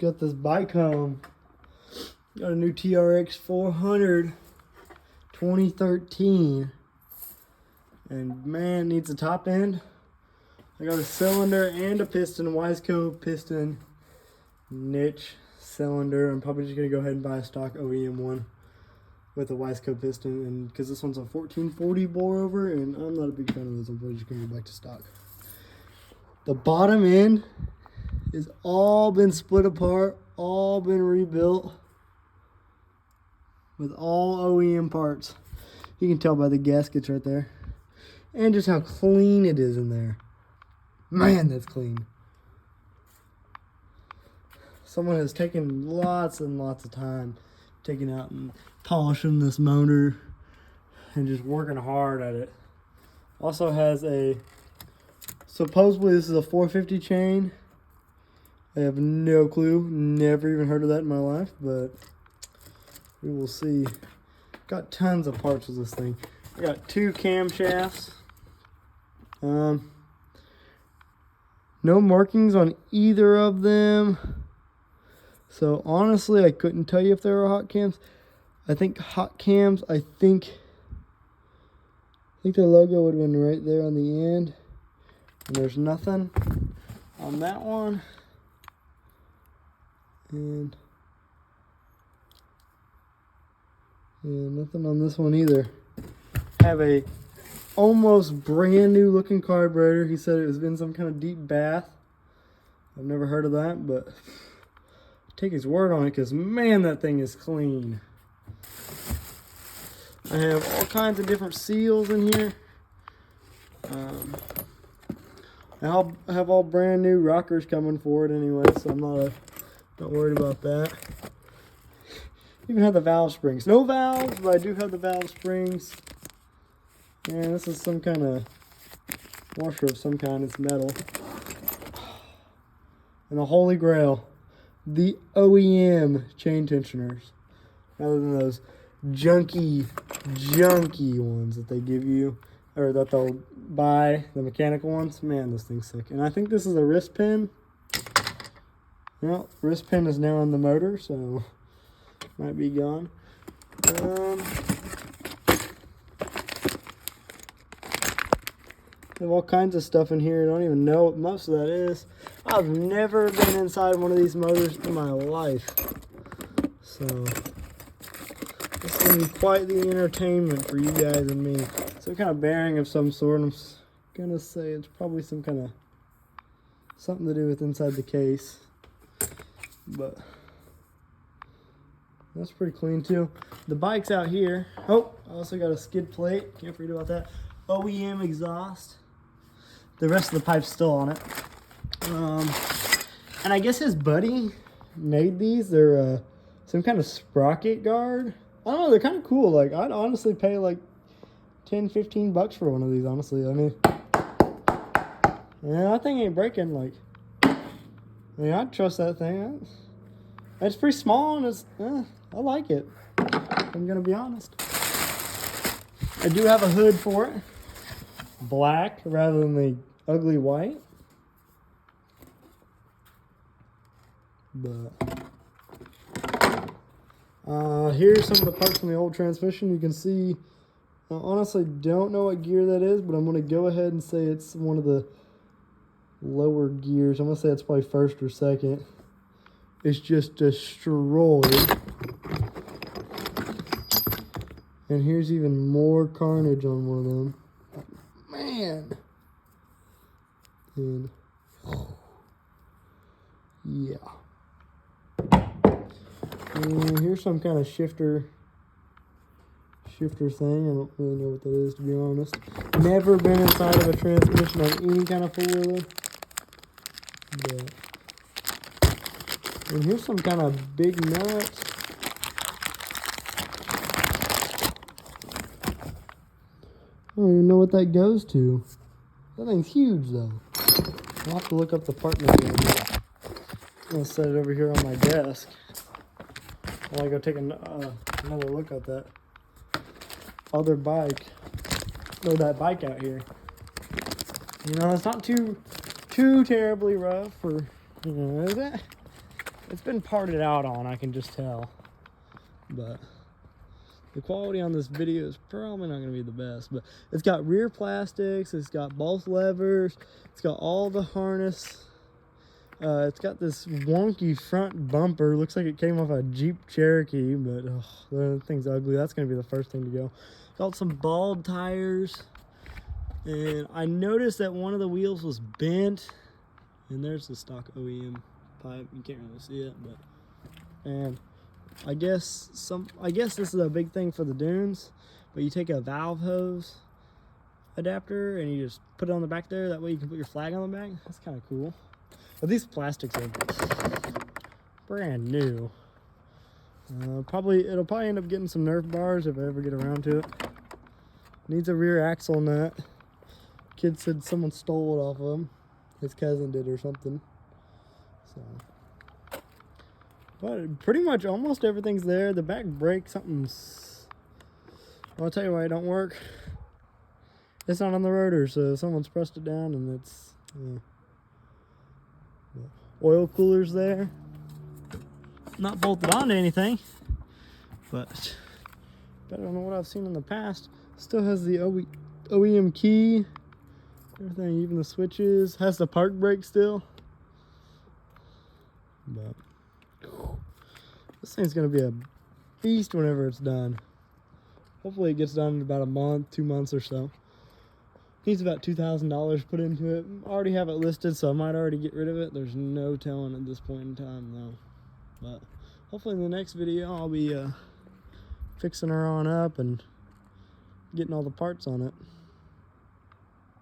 got this bike home. Got a new TRX 400 2013. And man, needs a top end. I got a cylinder and a piston, Wiseco piston niche cylinder. I'm probably just gonna go ahead and buy a stock OEM one with a Wiseco piston, and because this one's a 1440 bore over, and I'm not a big fan of those, I'm probably just gonna go back to stock. The bottom end is all been split apart, all been rebuilt with all OEM parts. You can tell by the gaskets right there, and just how clean it is in there. Man, that's clean. Someone has taken lots and lots of time taking out and polishing this motor and just working hard at it. Also has a, supposedly this is a 450 chain. I have no clue, never even heard of that in my life, but we will see. Got tons of parts with this thing. I got 2 camshafts. No markings on either of them. So honestly, I couldn't tell you if they were hot cams. I think hot cams, I think their logo would have been right there on the end. And there's nothing on that one. And yeah, nothing on this one either. Have a almost brand new looking carburetor. He said it was in some kind of deep bath. I've never heard of that, but take his word on it, because man, that thing is clean. I have all kinds of different seals in here. I have all brand new rockers coming for it anyway, so I'm not worried about that. Even have the valve springs. No valves, but I do have the valve springs. And this is some kind of washer of some kind. It's metal. And the holy grail, the OEM chain tensioners, rather than those junky ones that they give you, or that they'll buy, the mechanical ones. Man, this thing's sick. And I think this is a wrist pin. Well, wrist pin is now on the motor, so might be gone. Have all kinds of stuff in here. I don't even know what most of that is. I've never been inside one of these motors in my life. So this is going to be quite the entertainment for you guys and me. Some kind of bearing of some sort. I'm going to say it's probably some kind of something to do with inside the case. But that's pretty clean too. The bike's out here. Oh, I also got a skid plate. Can't forget about that. OEM exhaust. The rest of the pipe's still on it. And I guess his buddy made these. They're some kind of sprocket guard. I don't know, they're kind of cool. Like, I'd honestly pay like 10, 15 bucks for one of these, honestly. I mean, yeah, that thing ain't breaking. Like, I mean, I'd trust that thing. It's pretty small, and it's, I like it. I'm gonna be honest. I do have a hood for it. Black rather than the ugly white. But here's some of the parts from the old transmission. You can see, I honestly don't know what gear that is, but I'm going to go ahead and say it's one of the lower gears. I'm going to say it's probably first or second. It's just destroyed. And here's even more carnage on one of them. Man. And yeah. And here's some kind of shifter thing. I don't really know what that is, to be honest. Never been inside of a transmission on any kind of four-wheeler. But, and here's some kind of big nuts. I don't even know what that goes to. That thing's huge, though. I'll have to look up the part number. I'm going to set it over here on my desk while I go take another look at that other bike. Or that bike out here. You know, it's not too terribly rough, or, you know, It's been parted out on, I can just tell. But the quality on this video is probably not going to be the best. But it's got rear plastics, it's got both levers, it's got all the harness. It's got this wonky front bumper. Looks like it came off a Jeep Cherokee, but the thing's ugly. That's going to be the first thing to go. Got some bald tires. And I noticed that one of the wheels was bent. And there's the stock OEM pipe. You can't really see it, but and I guess this is a big thing for the dunes. But you take a valve hose adapter and you just put it on the back there. That way you can put your flag on the back. That's kind of cool. But these plastics are brand new. It'll probably end up getting some Nerf bars if I ever get around to it. Needs a rear axle nut. Kid said someone stole it off of him. His cousin did or something. So, but pretty much almost everything's there. The back brake, I'll tell you why it don't work. It's not on the rotor, so someone's pressed it down and it's oil coolers there. Not bolted onto anything, but better than what I've seen in the past. Still has the OEM key, everything, even the switches. Has the park brake still. But this thing's gonna be a beast whenever it's done. Hopefully it gets done in about a month, 2 months or so. Needs about $2,000 put into it. I already have it listed, so I might already get rid of it. There's no telling at this point in time, though. But hopefully in the next video, I'll be fixing her on up and getting all the parts on it.